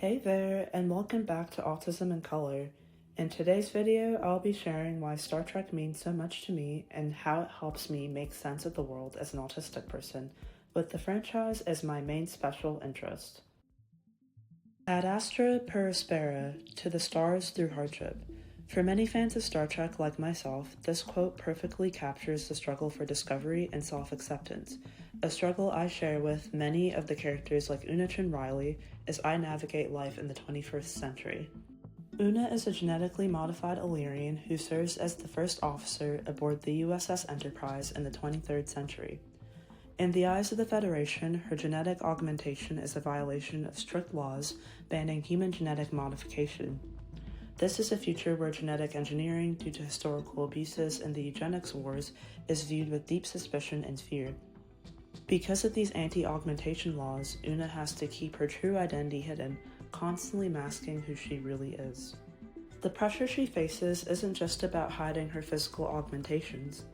Hey there, and welcome back to Autism in Color. In today's video, I'll be sharing why Star Trek means so much to me and how it helps me make sense of the world as an autistic person, with the franchise as my main special interest. Ad astra per aspera, to the stars through hardship. For many fans of Star Trek like myself, this quote perfectly captures the struggle for discovery and self-acceptance, a struggle I share with many of the characters like Una Riley as I navigate life in the 21st century. Una is a genetically modified Illyrian who serves as the first officer aboard the USS Enterprise in the 23rd century. In the eyes of the Federation, her genetic augmentation is a violation of strict laws banning human genetic modification. This is a future where genetic engineering, due to historical abuses and the eugenics wars, is viewed with deep suspicion and fear. Because of these anti-augmentation laws, Una has to keep her true identity hidden, constantly masking who she really is. The pressure she faces isn't just about hiding her physical augmentations.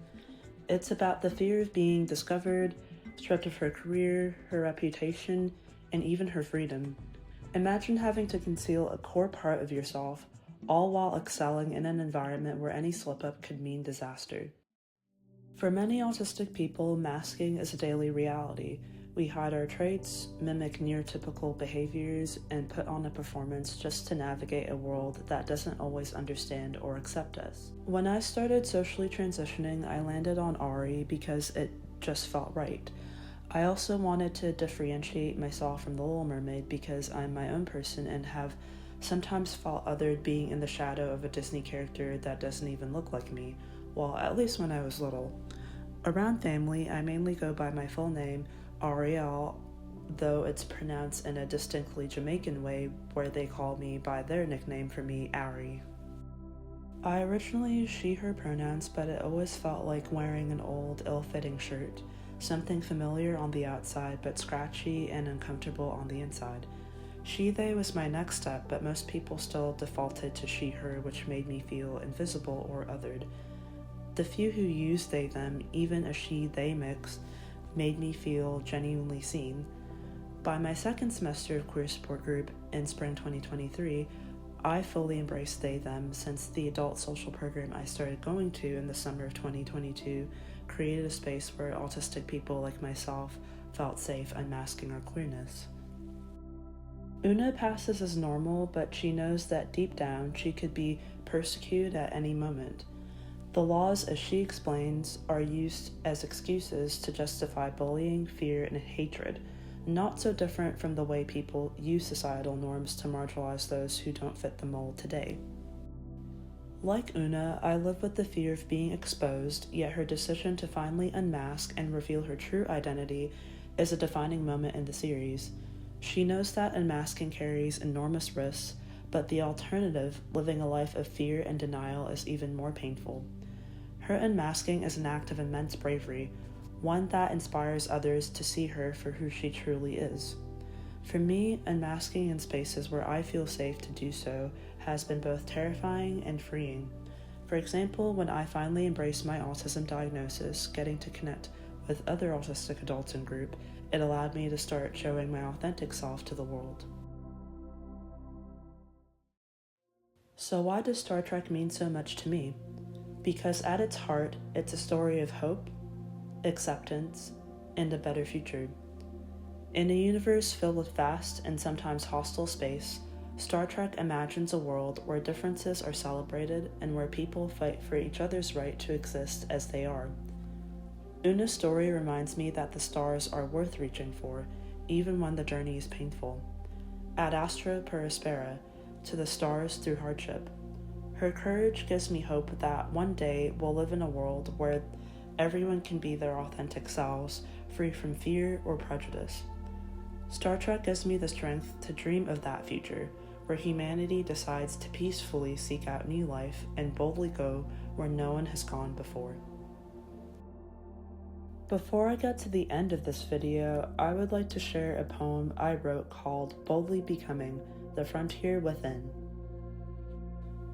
It's about the fear of being discovered, stripped of her career, her reputation, and even her freedom. Imagine having to conceal a core part of yourself, all while excelling in an environment where any slip-up could mean disaster. For many autistic people, masking is a daily reality. We hide our traits, mimic neurotypical behaviors, and put on a performance just to navigate a world that doesn't always understand or accept us. When I started socially transitioning, I landed on Ari because it just felt right. I also wanted to differentiate myself from the Little Mermaid because I'm my own person and have sometimes felt othered being in the shadow of a Disney character that doesn't even look like me, well, at least when I was little. Around family, I mainly go by my full name, Ariel, though it's pronounced in a distinctly Jamaican way where they call me by their nickname for me, Ari. I originally used she/her pronouns, but it always felt like wearing an old, ill-fitting shirt, something familiar on the outside but scratchy and uncomfortable on the inside. She/they was my next step, but most people still defaulted to she/her, which made me feel invisible or othered. The few who used they/them, even a she/they mix, made me feel genuinely seen. By my second semester of queer support group in spring 2023, I fully embraced they/them since the adult social program I started going to in the summer of 2022 created a space where autistic people like myself felt safe unmasking our queerness. Una passes as normal, but she knows that deep down she could be persecuted at any moment. The laws, as she explains, are used as excuses to justify bullying, fear, and hatred, not so different from the way people use societal norms to marginalize those who don't fit the mold today. Like Una, I live with the fear of being exposed, yet her decision to finally unmask and reveal her true identity is a defining moment in the series. She knows that unmasking carries enormous risks, but the alternative, living a life of fear and denial, is even more painful. Her unmasking is an act of immense bravery, one that inspires others to see her for who she truly is. For me, unmasking in spaces where I feel safe to do so has been both terrifying and freeing. For example, when I finally embraced my autism diagnosis, getting to connect with other autistic adults in group, it allowed me to start showing my authentic self to the world. So why does Star Trek mean so much to me? Because at its heart, it's a story of hope, acceptance, and a better future. In a universe filled with vast and sometimes hostile space, Star Trek imagines a world where differences are celebrated and where people fight for each other's right to exist as they are. Una's story reminds me that the stars are worth reaching for, even when the journey is painful. Ad astra per aspera, to the stars through hardship. Her courage gives me hope that one day we'll live in a world where everyone can be their authentic selves, free from fear or prejudice. Star Trek gives me the strength to dream of that future, where humanity decides to peacefully seek out new life and boldly go where no one has gone before. Before I get to the end of this video, I would like to share a poem I wrote called Boldly Becoming, The Frontier Within.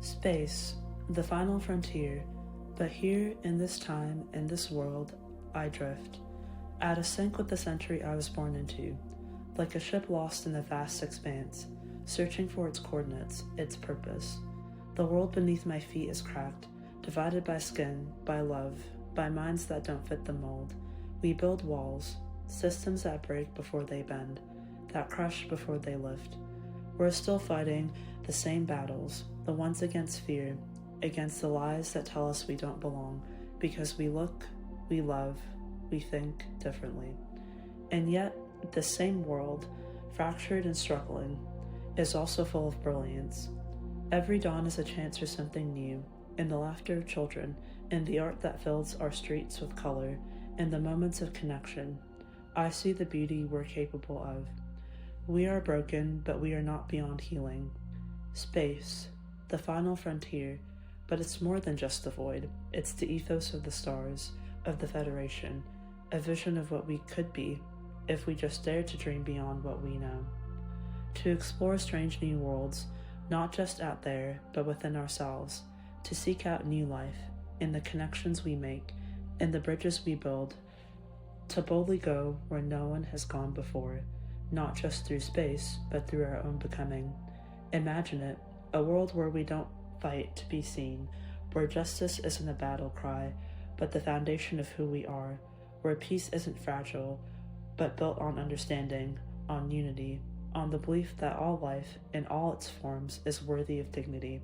Space, the final frontier, but here, in this time, in this world, I drift, out of sync with the century I was born into. like a ship lost in the vast expanse, searching for its coordinates, its purpose. The world beneath my feet is cracked, divided by skin, by love, by minds that don't fit the mold. We build walls, systems that break before they bend, that crush before they lift. We're still fighting the same battles, the ones against fear, against the lies that tell us we don't belong, because we look, we love, we think differently. And yet, the same world, fractured and struggling, is also full of brilliance. Every dawn is a chance for something new, in the laughter of children, in the art that fills our streets with color, in the moments of connection. I see the beauty we're capable of. We are broken, but we are not beyond healing. Space, the final frontier, but it's more than just the void. It's the ethos of the stars, of the Federation, a vision of what we could be, if we just dare to dream beyond what we know. To explore strange new worlds, not just out there, but within ourselves, to seek out new life, in the connections we make, in the bridges we build, to boldly go where no one has gone before, not just through space, but through our own becoming. Imagine it, a world where we don't fight to be seen, where justice isn't a battle cry, but the foundation of who we are, where peace isn't fragile, but built on understanding, on unity, on the belief that all life, in all its forms, is worthy of dignity.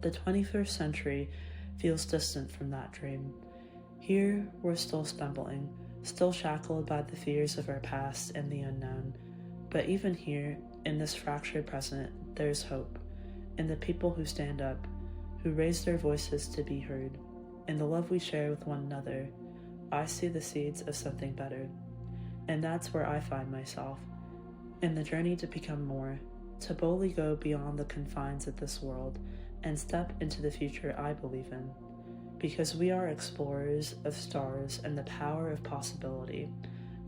The 21st century feels distant from that dream. Here, we're still stumbling, still shackled by the fears of our past and the unknown. But even here, in this fractured present, there's hope, in the people who stand up, who raise their voices to be heard, in the love we share with one another. I see the seeds of something better. And that's where I find myself, in the journey to become more, to boldly go beyond the confines of this world and step into the future I believe in. Because we are explorers of stars and the power of possibility,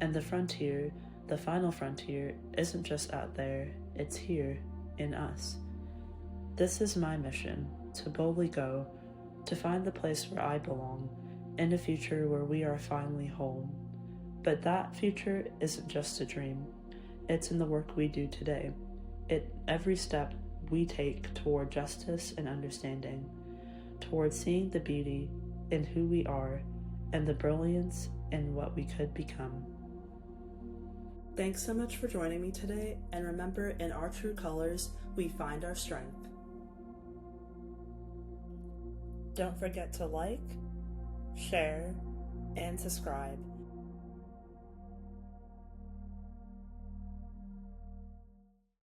and the frontier, the final frontier, isn't just out there, it's here, in us. This is my mission, to boldly go, to find the place where I belong, in a future where we are finally home. But that future isn't just a dream. It's in the work we do today. Every step we take toward justice and understanding, toward seeing the beauty in who we are and the brilliance in what we could become. Thanks so much for joining me today, and remember, in our true colors, we find our strength. Don't forget to like, share, and subscribe.